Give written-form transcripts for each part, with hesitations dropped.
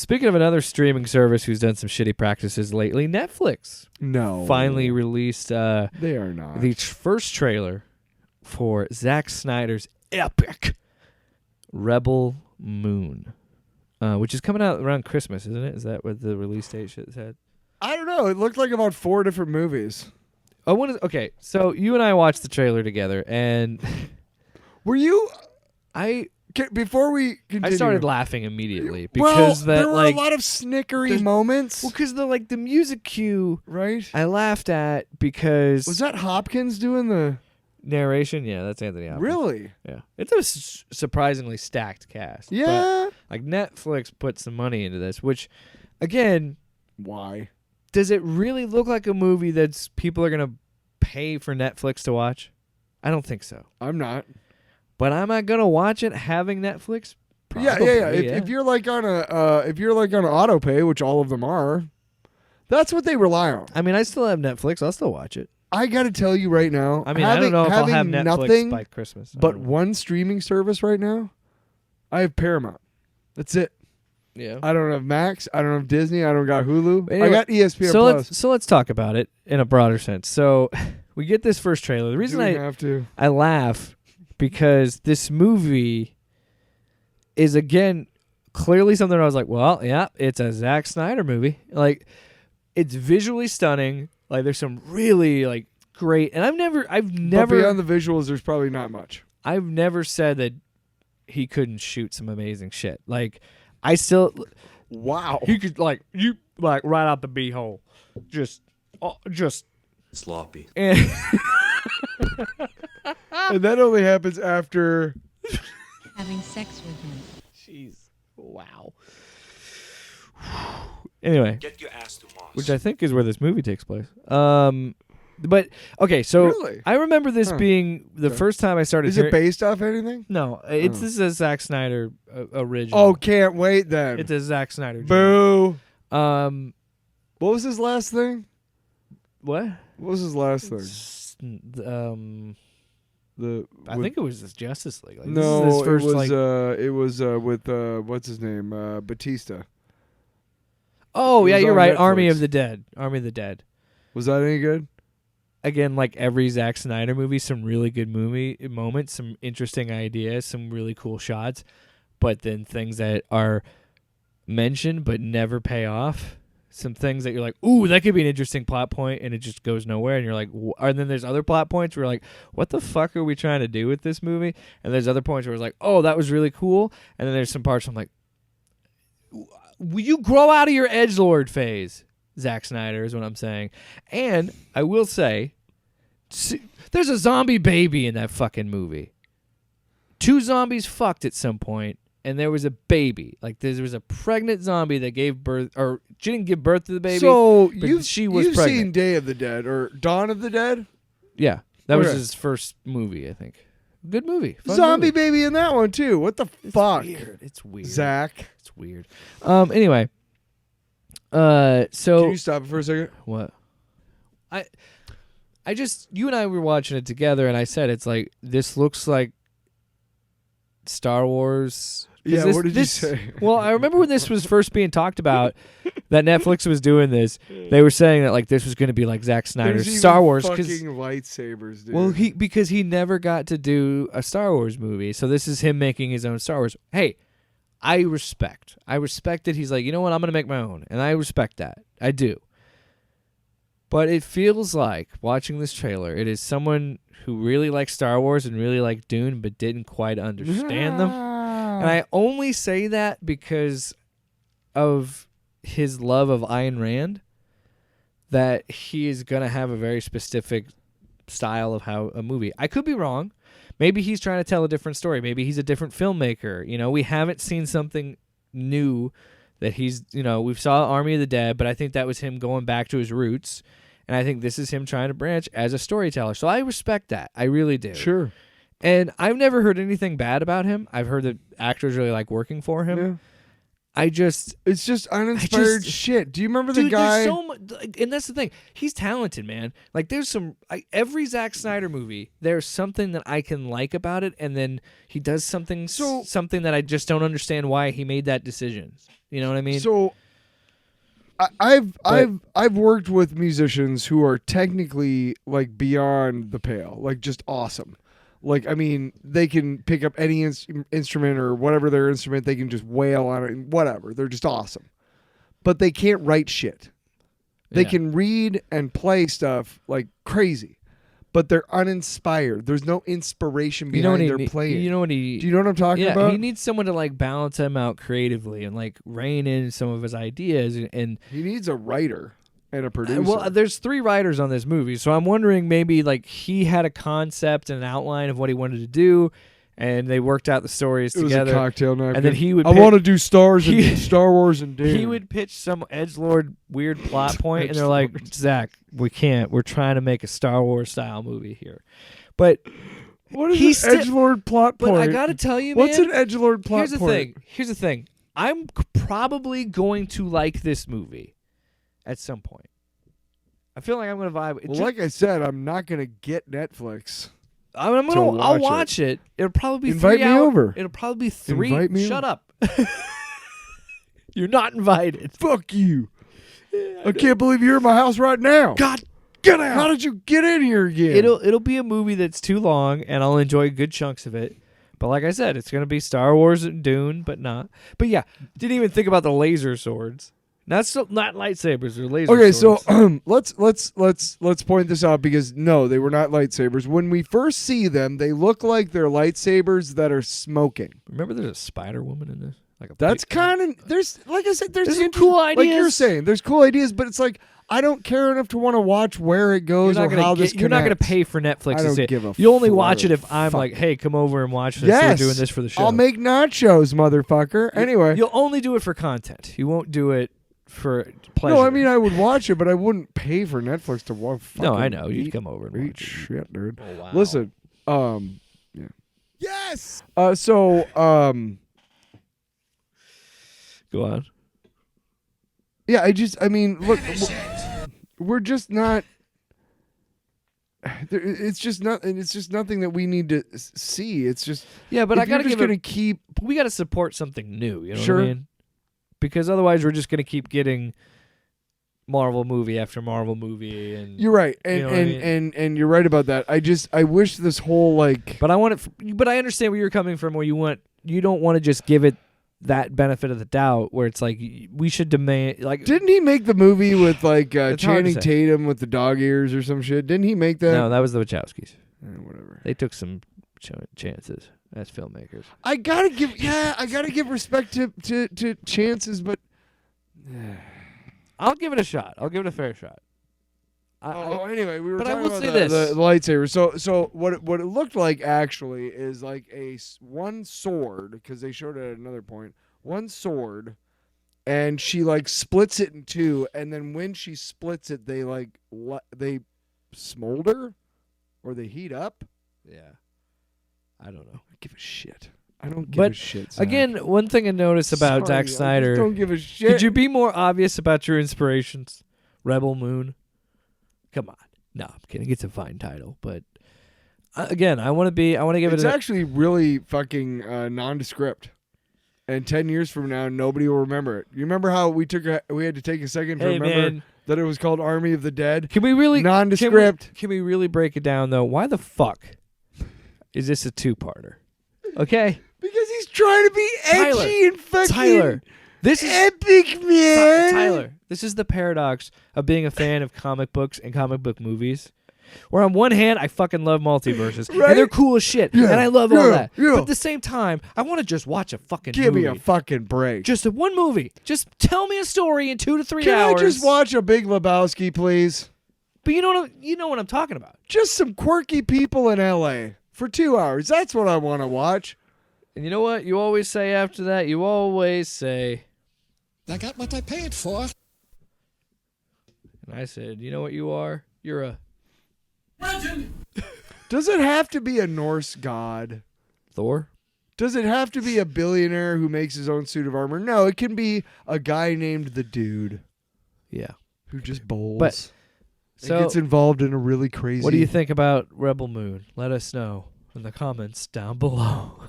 Speaking of another streaming service who's done some shitty practices lately, Netflix finally released they are not the first trailer for Zack Snyder's epic Rebel Moon, which is coming out around Christmas, isn't it? Is that what the release date said? I don't know. It looked like about 4 different movies. Okay, so you and I watched the trailer together, and were you? Before we continue, I started laughing immediately because there were a lot of snickery moments. Well, because the music cue, right? I laughed at because was that Hopkins doing the narration? Yeah, that's Anthony Hopkins. Really? Yeah, it's a surprisingly stacked cast. Yeah, but, Netflix put some money into this, which, again, why? Does it really look like a movie that people are gonna pay for Netflix to watch? I don't think so. I'm not. But am I gonna watch it having Netflix? Probably, yeah. If you're like on auto pay, which all of them are, that's what they rely on. I mean, I still have Netflix. I'll still watch it. I got to tell you right now. I mean, I don't know if I'll have Netflix by Christmas. But one streaming service right now, I have Paramount. That's it. Yeah. I don't have Max. I don't have Disney. I don't got Hulu. Anyway, I got ESPN Plus. So let's talk about it in a broader sense. So we get this first trailer. The reason I laugh because this movie is, again, clearly something I was like, well, yeah, it's a Zack Snyder movie. Like, it's visually stunning. Like, there's some really great, and I've never. But beyond the visuals, there's probably not much. I've never said that he couldn't shoot some amazing shit. Like, I still, wow, he could right out the beehole, just sloppy. And and that only happens after having sex with him. Jeez, wow. Anyway, get your ass to Mars. Which I think is where this movie takes place. But okay, so really? I remember this being the first time I started. Is it based off anything? No, this is a Zack Snyder original. Oh, can't wait then. It's a Zack Snyder. Boo. What was his last thing? What was his last thing? I think it was this Justice League. No, this is his first, it was with what's his name, Batista. Oh yeah, you're right. Netflix. Army of the Dead. Was that any good? Again, like every Zack Snyder movie, some really good movie moments, some interesting ideas, some really cool shots, but then things that are mentioned but never pay off. Some things that you're like, ooh, that could be an interesting plot point, and it just goes nowhere. And you're like, and then there's other plot points where you're like, what the fuck are we trying to do with this movie? And there's other points where it's like, oh, that was really cool. And then there's some parts where I'm like, will you grow out of your edgelord phase? Zack Snyder is what I'm saying. And I will say, there's a zombie baby in that fucking movie. 2 zombies fucked at some point, and there was a baby. Like, there was a pregnant zombie that gave birth, or she didn't give birth to the baby. So you've pregnant. Seen Day of the Dead or Dawn of the Dead? Yeah, that was his first movie, I think. Good movie. Zombie movie. baby in that one too. What the fuck? It's weird. Zach. It's weird. Anyway. So can you stop it for a second? What? I just, you and I were watching it together, and I said it's like, this looks like Star Wars. Yeah, what did you say? Well, I remember when this was first being talked about, that Netflix was doing this. They were saying that this was going to be like Zack Snyder's Star Wars. Fucking lightsabers, dude. Well, because he never got to do a Star Wars movie, so this is him making his own Star Wars. Hey, I respect that he's like, you know what, I'm going to make my own, and I respect that. I do. But it feels like, watching this trailer, it is someone who really likes Star Wars and really liked Dune, but didn't quite understand them. And I only say that because of his love of Ayn Rand, that he is going to have a very specific style of how a movie. I could be wrong. Maybe he's trying to tell a different story. Maybe he's a different filmmaker. You know, we haven't seen something new that he's, we saw Army of the Dead, but I think that was him going back to his roots. And I think this is him trying to branch as a storyteller. So I respect that. I really do. Sure. And I've never heard anything bad about him. I've heard that actors really like working for him. It's just uninspired shit. Do you remember the guy? There's so much, and that's the thing. He's talented, man. Like, there's every Zack Snyder movie, there's something that I can like about it, and then he does something that I just don't understand why he made that decision. You know what I mean? So, I've worked with musicians who are technically like beyond the pale, like just awesome. Like, I mean, they can pick up any instrument or whatever their instrument. They can just wail on it and whatever. They're just awesome. But they can't write shit. They can read and play stuff like crazy. But they're uninspired. There's no inspiration behind their playing. Do you know what I'm talking about? He needs someone to like balance him out creatively and like rein in some of his ideas. And he needs a writer. And a producer. Well, there's 3 writers on this movie, so I'm wondering maybe like he had a concept and an outline of what he wanted to do, and they worked out the stories together. It was a cocktail napkin. And then he would. I want to do Star Wars and Dune. He would pitch some edgelord weird plot point, and they're like, Zach, we can't. We're trying to make a Star Wars style movie here, but what is an edgelord plot point? But I gotta tell you, what's man, an edgelord plot point? Here's the thing. I'm probably going to like this movie. At some point, I feel like I'm going to vibe. Well, like I said, I'm not going to get Netflix. I'll watch it. It'll probably be Invite 3 me hours. over. It'll probably be 3. Invite me Shut up. You're not invited. Fuck you. I can't believe you're in my house right now. God, get out. How did you get in here again? It'll be a movie that's too long, and I'll enjoy good chunks of it. But like I said, it's going to be Star Wars and Dune, but not. But yeah, didn't even think about the laser swords. Not lightsabers or laser swords. So let's point this out because no, they were not lightsabers. When we first see them, they look like they're lightsabers that are smoking. Remember, there's a Spider Woman in this. That's kind of there's like I said, there's some cool ideas. Like you're saying, there's cool ideas, but it's like I don't care enough to want to watch where it goes or how this connects. You're not going to pay for Netflix. I don't give a You only watch it if I'm like, hey, come over and watch this. Yes, we're doing this for the show. I'll make nachos, motherfucker. Anyway, you'll only do it for content. You won't do it for pleasure. No, I mean I would watch it, but I wouldn't pay for Netflix to watch. No, I know you'd come over and eat watch shit, dude. Oh, wow. Listen, yeah. Yes. So, go on. Yeah, I mean, look, we're just not. It's just not. It's just nothing that we need to see. It's just but I gotta we got to support something new. You know sure. what I mean? Because otherwise, we're just gonna keep getting Marvel movie after Marvel movie, and you're right, and you're right about that. I wish this whole like. But I understand where you're coming from. Where you don't want to just give it that benefit of the doubt, where it's like we should demand. Like, didn't he make the movie with like Channing Tatum with the dog ears or some shit? Didn't he make that? No, that was the Wachowskis. Whatever. They took some chances as filmmakers. I gotta give respect to chances, but I'll give it a shot. I'll give it a fair shot. Anyway, we were but talking I will about say the lightsaber. So what it looked like actually is like one sword, because they showed it at another point. One sword, and she like splits it in two, and then when she splits it, they they smolder or they heat up. Yeah, I don't know. I give a shit. I don't give a shit. Zach. Again, one thing I noticed about Zack Snyder. I just don't give a shit. Could you be more obvious about your inspirations? Rebel Moon. Come on. No, I'm kidding. It's a fine title, but again, I want to give it. It's actually really fucking nondescript. And 10 years from now, nobody will remember it. You remember how we had to take a second to remember that it was called Army of the Dead? Can we really nondescript? Can we really break it down though? Why the fuck is this a two-parter? Okay. Because he's trying to be edgy and fucking Tyler. This is epic, man. Tyler, this is the paradox of being a fan of comic books and comic book movies. Where on one hand, I fucking love multiverses. Right? And they're cool as shit. Yeah, and I love all that. Yeah. But at the same time, I want to just watch a fucking Give movie. me a fucking break. Just one movie. Just tell me a story in 2 to 3 Can hours. I just watch a Big Lebowski, please? But you know what I'm talking about. Just some quirky people in L.A. for 2 hours. That's what I want to watch. And you know what? You always say after that, you always say, I got what I paid for. and I said, you know what you are? You're a Legend. Does it have to be a Norse god Thor? Does it have to be a billionaire who makes his own suit of armor? No, it can be a guy named the Dude Yeah. who just bowls. But and so, gets involved in a really crazy. what do you think about Rebel Moon? Let us know in the comments down below.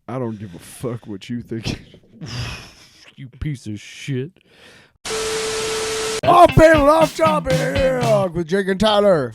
I don't give a fuck what you think. You piece of shit. Off panel, off topic with Jake and Tyler.